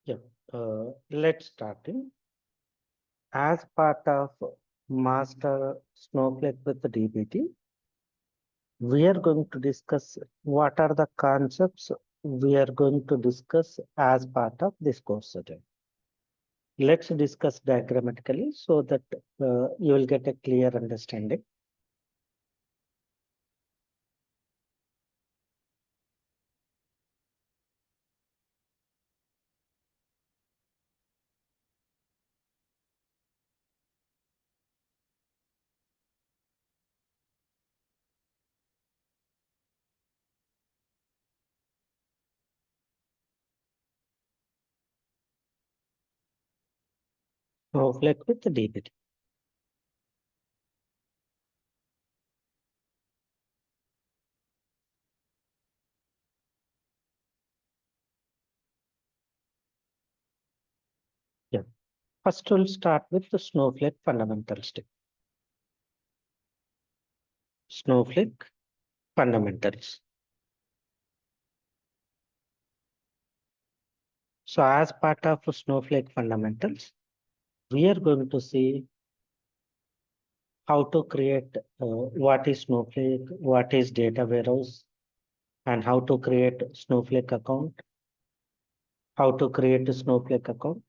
Yeah, let's start in. As part of Master Snowflake with the DBT, we are going to discuss what are the concepts we are going to discuss as part of this course today. Let's discuss diagrammatically so that you will get a clear understanding. Snowflake with the DBT. Yeah. First, we'll start with the Snowflake fundamentals. Snowflake fundamentals. So, as part of Snowflake fundamentals, we are going to see how to create what is Snowflake, what is data warehouse, and how to create Snowflake account, how to create a Snowflake account.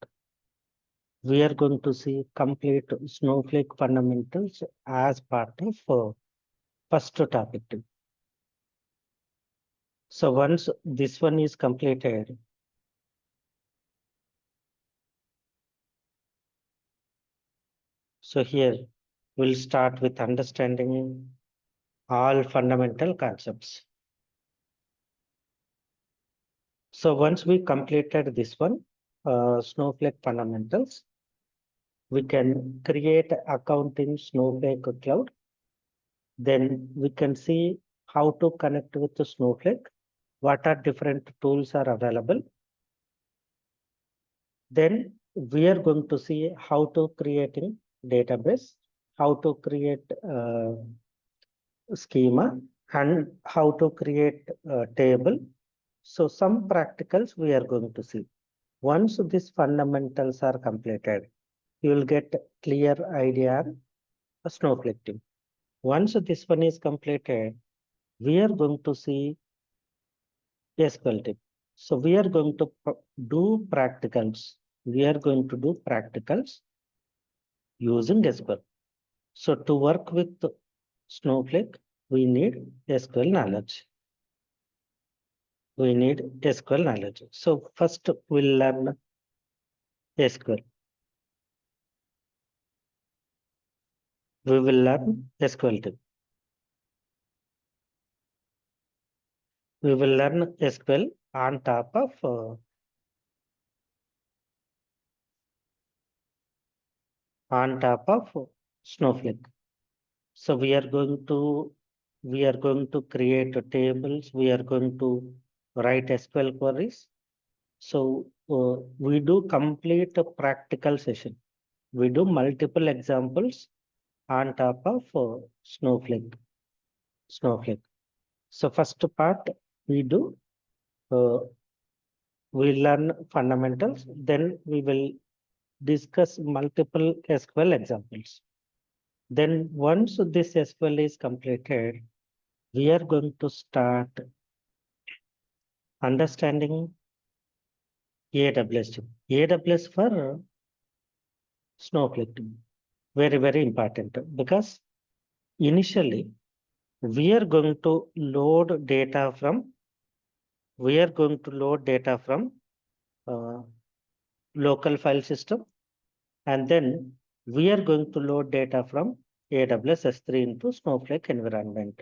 We are going to see complete Snowflake fundamentals as part of first topic. So once this one is completed, so here we'll start with understanding all fundamental concepts. So once we completed this one, Snowflake fundamentals, we can create account in Snowflake Cloud. Then we can see how to connect with the Snowflake, what are different tools are available. Then we are going to see how to creating database, how to create schema, and how to create a table. So some practicals we are going to see. Once these fundamentals are completed, you will get clear idea on a Snowflake team. Once this one is completed, we are going to see SQL team. So we are going to do practicals. We are going to do practicals using SQL. So to work with Snowflake, we need SQL knowledge. We need SQL knowledge. So first we'll learn SQL. We will learn SQL team. We will learn SQL on top of Snowflake. So we are going to create tables. We are going to write SQL queries. So we do complete a practical session. We do multiple examples on top of Snowflake. So first part we do we learn fundamentals. Then we will discuss multiple SQL examples. Then once this SQL is completed, we are going to start understanding AWS. AWS for Snowflake. Very, very important because initially we are going to load data from uh, local file system, and then we are going to load data from AWS S3 into Snowflake environment.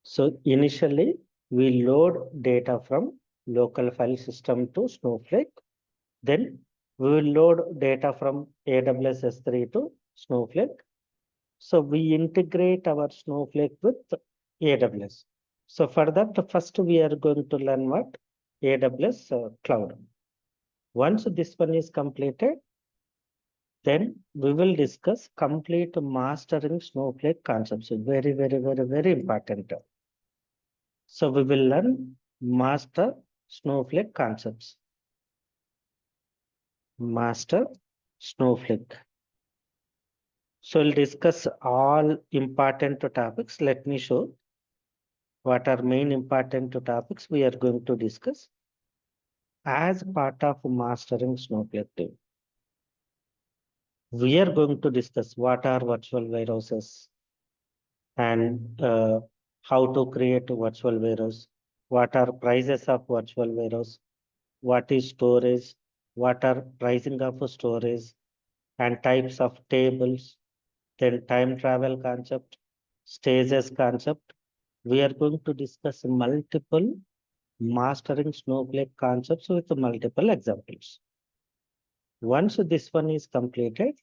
So initially we load data from local file system to Snowflake. Then we will load data from AWS S3 to Snowflake. So we integrate our Snowflake with AWS. So for that, first we are going to learn what? AWS cloud. Once this one is completed, then we will discuss complete mastering Snowflake concepts. Very, very, very, very important. So we will learn master Snowflake concepts. master Snowflake. So we'll discuss all important topics. Let me show what are main important topics we are going to discuss as part of mastering Snowflake team. We are going to discuss what are virtual warehouses and how to create a virtual warehouse, what are prices of virtual warehouse, what is storage, what are pricing of storage and types of tables, then time travel concept, stages concept. We are going to discuss multiple mastering Snowflake concepts with multiple examples. Once this one is completed,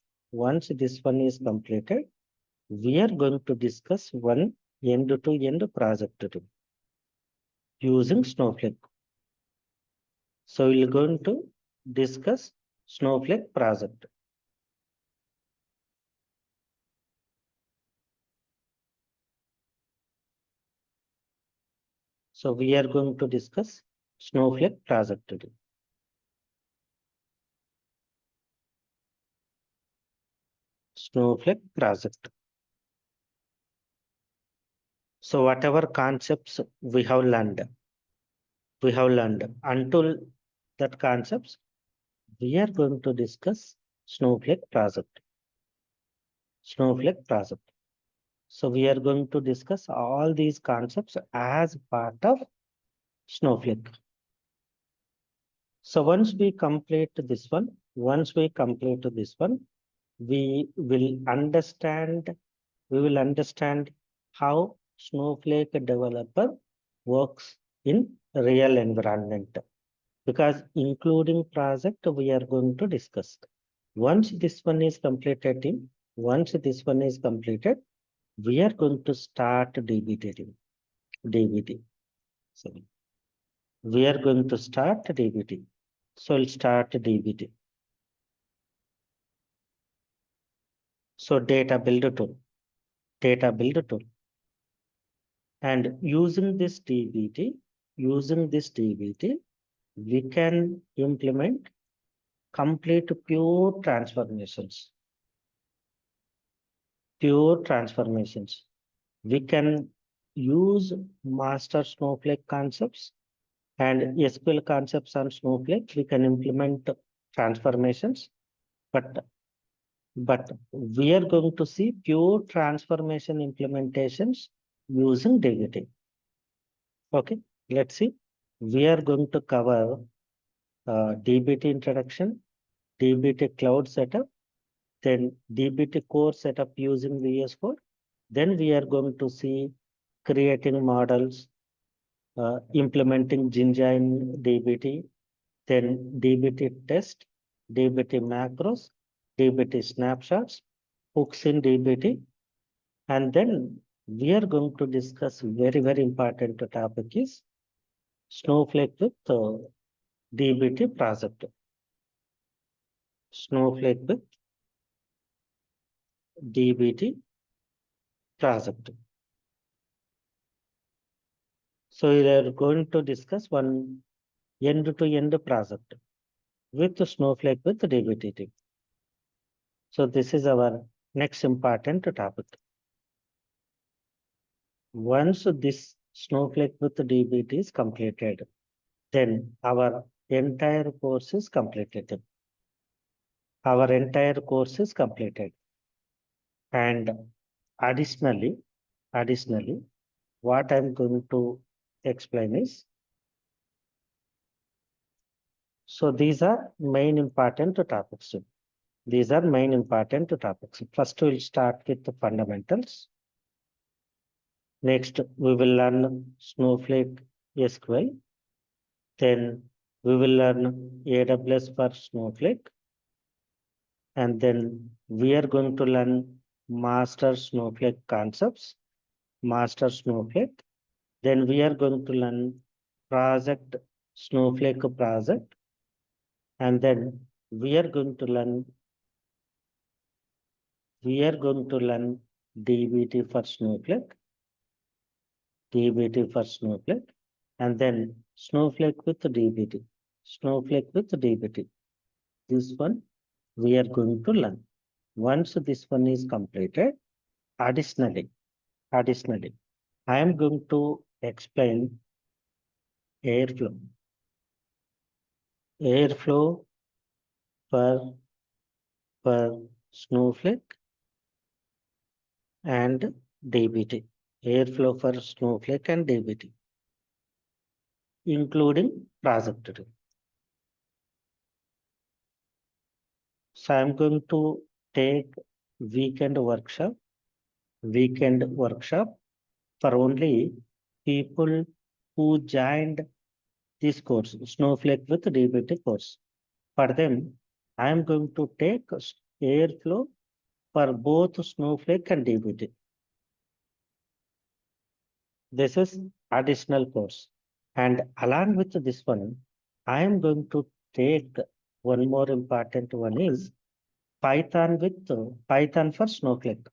we are going to discuss one end-to-end project using Snowflake. So we're going to discuss Snowflake project. So we are going to discuss Snowflake project today. Snowflake project. So whatever concepts we have learned until that concepts, we are going to discuss Snowflake project. Snowflake project. So we are going to discuss all these concepts as part of Snowflake. So once we complete this one, we will understand how Snowflake developer works in real environment. Because including project, we are going to discuss. Once this one is completed, we are going to start DBT. Sorry. We are going to start DBT. So we'll start DBT. So data build tool. And using this DBT, we can implement complete pure transformations. We can use master Snowflake concepts and SQL concepts on Snowflake. We can implement transformations, but we are going to see pure transformation implementations using DBT. Okay, let's see. We are going to cover DBT introduction, DBT cloud setup, then DBT core setup using VS Code. Then we are going to see creating models, implementing Jinja in DBT, then DBT test, DBT macros, DBT snapshots, hooks in DBT, and then we are going to discuss very, very important topic is Snowflake with DBT project. Snowflake with DBT project. So we are going to discuss one end-to-end project with Snowflake with DBT. So this is our next important topic. Once this Snowflake with DBT is completed, then our entire course is completed. And additionally, what I'm going to explain is, so these are main important topics. First, we'll start with the fundamentals. Next, we will learn Snowflake SQL. Then we will learn AWS for Snowflake. And then we are going to learn master Snowflake concepts, Then we are going to learn project Snowflake project. And then we are going to learn DBT for Snowflake, and then Snowflake with DBT. this one we are going to learn. Once this one is completed, additionally, I am going to explain airflow. Airflow for Snowflake and DBT. Airflow for Snowflake and DBT, including project. So I'm going to take weekend workshop for only people who joined this course, Snowflake with DBT course. For them, I am going to take Airflow for both Snowflake and DBT. This is additional course. And along with this one, I am going to take one more important one is Python with Python for Snowflake.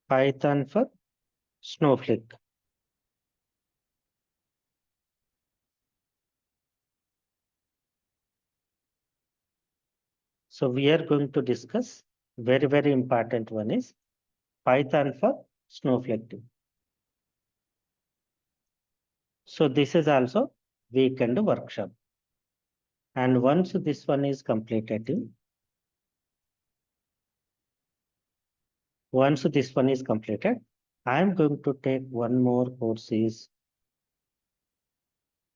Python for Snowflake. So we are going to discuss very, very important one is Python for Snowflake. So this is also weekend workshop. And once this one is completed, I am going to take one more course is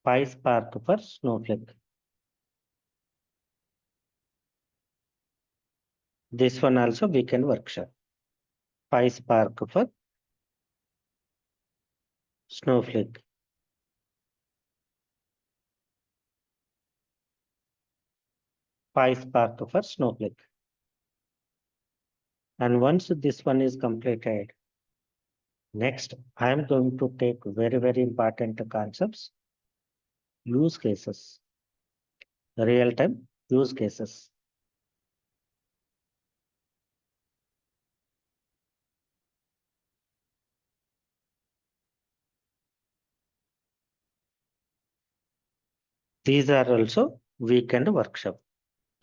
PySpark for Snowflake. This one also weekend workshop. PySpark for Snowflake. PySpark for Snowflake. And once this one is completed, next I am going to take very, very important concepts, use cases, real-time use cases. These are also weekend workshop,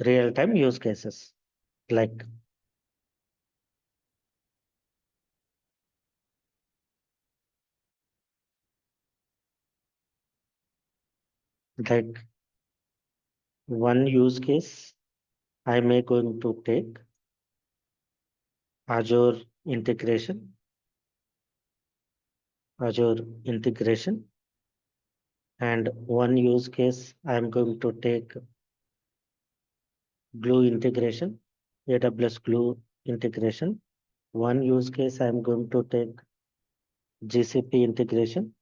real-time use cases like one use case I may going to take Azure integration, and one use case I am going to take Glue integration, AWS Glue integration. One use case I am going to take GCP integration,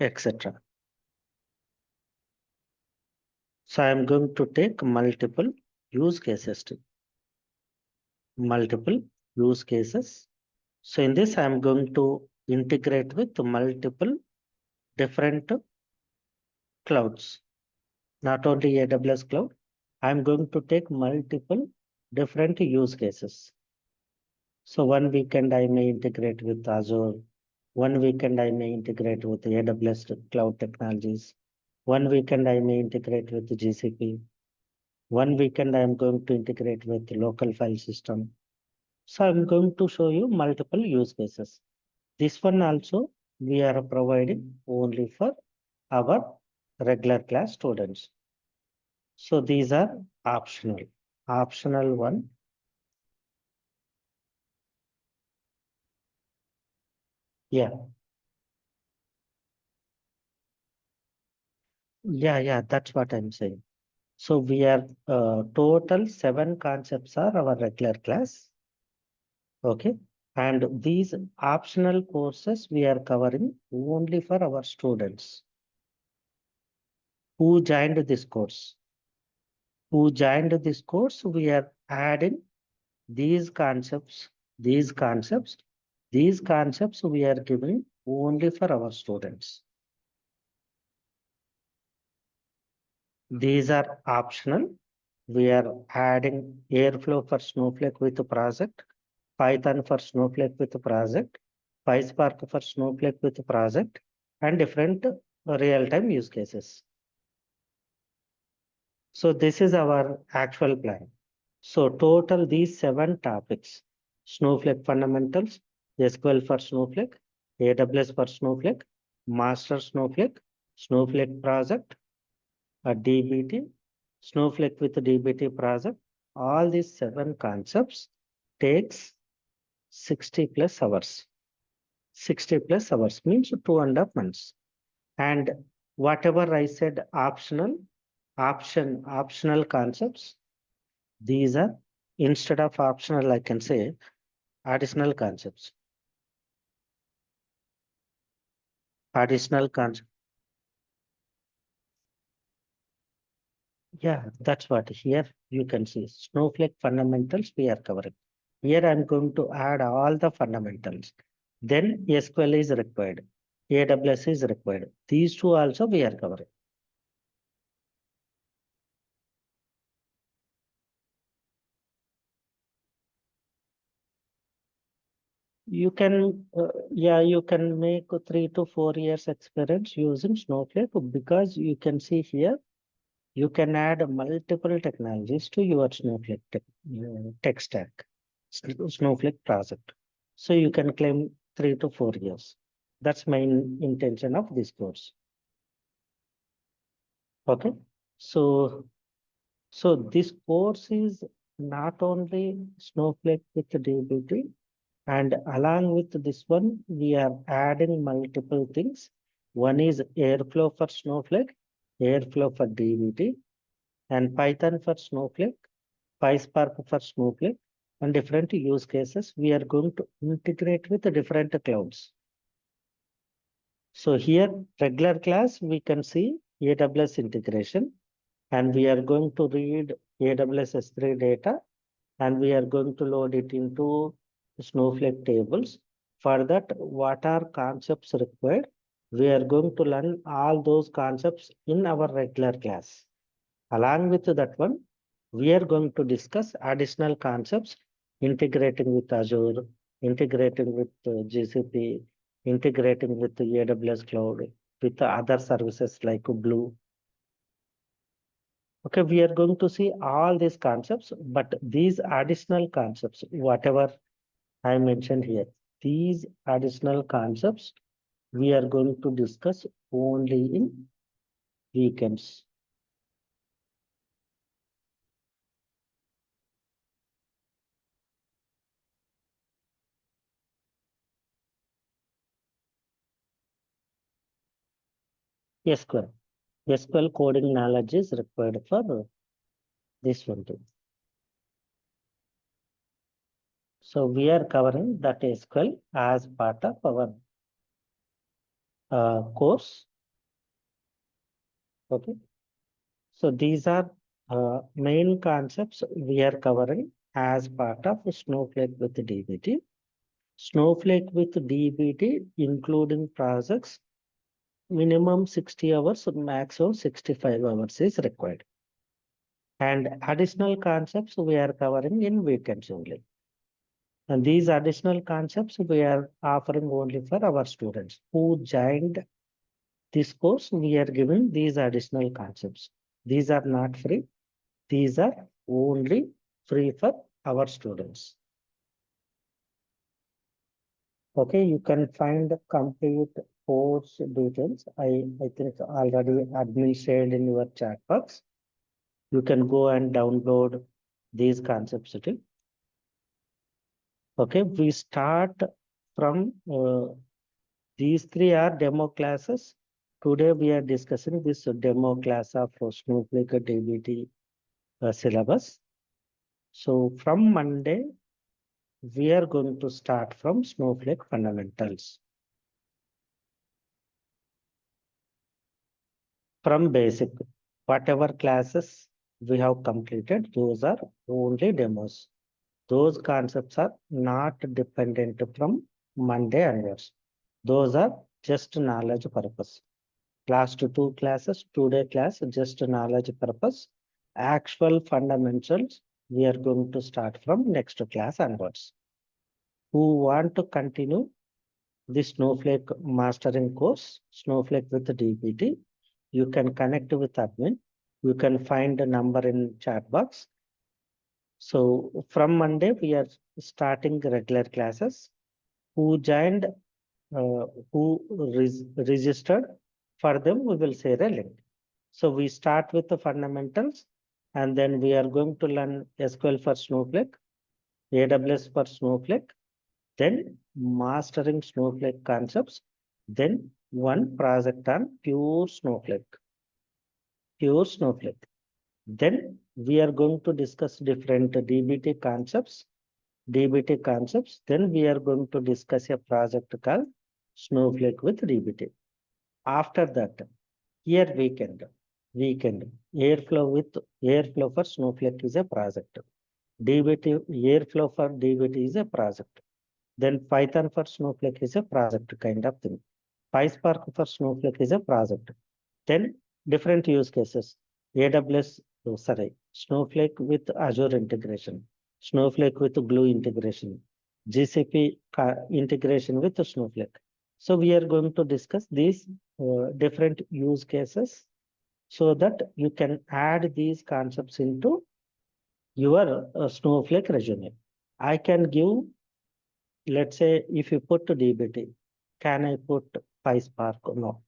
etc. So I am going to take multiple use cases. So in this, I am going to integrate with multiple different clouds, not only AWS cloud. I am going to take multiple different use cases. So one weekend I may integrate with Azure. One weekend I may integrate with AWS cloud technologies. One weekend I may integrate with GCP. One weekend I am going to integrate with local file system. So I'm going to show you multiple use cases. This one also we are providing only for our regular class students. So these are optional. Optional one. Yeah. Yeah, that's what I'm saying. So we are total 7 concepts are our regular class. Okay. And these optional courses we are covering only for our students who joined this course. We are adding these concepts we are giving only for our students. These are optional. We are adding Airflow for Snowflake with a project, Python for Snowflake with a project, PySpark for Snowflake with a project, and different real-time use cases. So this is our actual plan. So total these 7 topics: Snowflake fundamentals, SQL for Snowflake, AWS for Snowflake, Master Snowflake, Snowflake project, a DBT, Snowflake with DBT project. All these 7 concepts takes 60 plus hours. 60 plus hours means 2.5 months. And whatever I said optional concepts, these are, instead of optional, I can say additional concepts. Additional concepts. Yeah, that's what here you can see. Snowflake fundamentals we are covering. Here I'm going to add all the fundamentals. Then SQL is required. AWS is required. These two also we are covering. You can, you can make 3 to 4 years experience using Snowflake, because you can see here, you can add multiple technologies to your Snowflake tech stack, Snowflake project. So you can claim 3 to 4 years. That's main intention of this course. Okay. So, so this course is not only Snowflake with DBT, and along with this one, we are adding multiple things. One is Airflow for Snowflake, Airflow for DBT, and Python for Snowflake, PySpark for Snowflake, and different use cases. We are going to integrate with the different clouds. So here, regular class, we can see AWS integration, and we are going to read AWS S3 data, and we are going to load it into Snowflake tables. For that, what are concepts required? We are going to learn all those concepts in our regular class. Along with that one, we are going to discuss additional concepts, integrating with Azure, integrating with GCP, integrating with the AWS cloud, with the other services like Blue. Okay, we are going to see all these concepts, but these additional concepts, whatever I mentioned here, these additional concepts, we are going to discuss only in weekends. SQL. SQL coding knowledge is required for this one too. So we are covering that SQL as part of our course. Okay. So these are main concepts we are covering as part of Snowflake with DBT. Snowflake with DBT, including projects, minimum 60 hours, maximum 65 hours is required. And additional concepts we are covering in weekends only. And these additional concepts we are offering only for our students who joined this course. We are giving these additional concepts. These are not free. These are only free for our students. Okay, you can find complete course details. I think already admin shared in your chat box. You can go and download these concepts too. Okay, we start from these 3 are demo classes. Today we are discussing this demo class of Snowflake DBT syllabus. So from Monday, we are going to start from Snowflake fundamentals. From basic, whatever classes we have completed, those are only demos. Those concepts are not dependent from Monday onwards. Those are just knowledge purpose. Last 2 classes, today class, just knowledge purpose. Actual fundamentals, we are going to start from next class onwards. Who want to continue, the Snowflake mastering course, Snowflake with DBT. You can connect with admin. You can find the number in chat box. So from Monday, we are starting regular classes. Who joined, who registered, for them, we will share a link. So we start with the fundamentals, and then we are going to learn SQL for Snowflake, AWS for Snowflake, then mastering Snowflake concepts, then one project on pure Snowflake. Then we are going to discuss different DBT concepts. Then we are going to discuss a project called Snowflake with DBT. After that, here weekend, Airflow for Snowflake is a project. DBT, Airflow for DBT is a project. Then Python for Snowflake is a project kind of thing. PySpark for Snowflake is a project. Then different use cases. AWS, Snowflake with Azure integration, Snowflake with Glue integration, GCP integration with Snowflake. So we are going to discuss these different use cases so that you can add these concepts into your Snowflake resume. I can give, let's say, if you put DBT, can I put PySpark? No.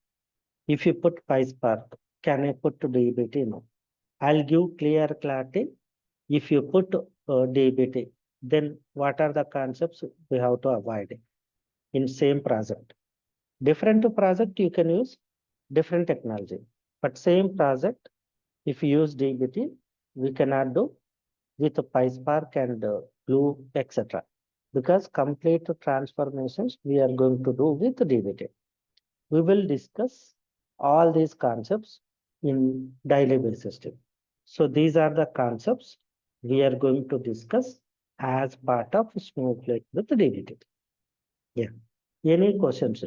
If you put PySpark, can I put DBT? No. I'll give clear clarity. If you put DBT, then what are the concepts we have to avoid in same project? Different project you can use different technology, but same project, if you use DBT, we cannot do with PySpark and Glue, etc. Because complete transformations we are going to do with DBT. We will discuss all these concepts in daily basis. So these are the concepts we are going to discuss as part of Snowflake with DBT. Yeah. Any questions?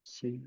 See.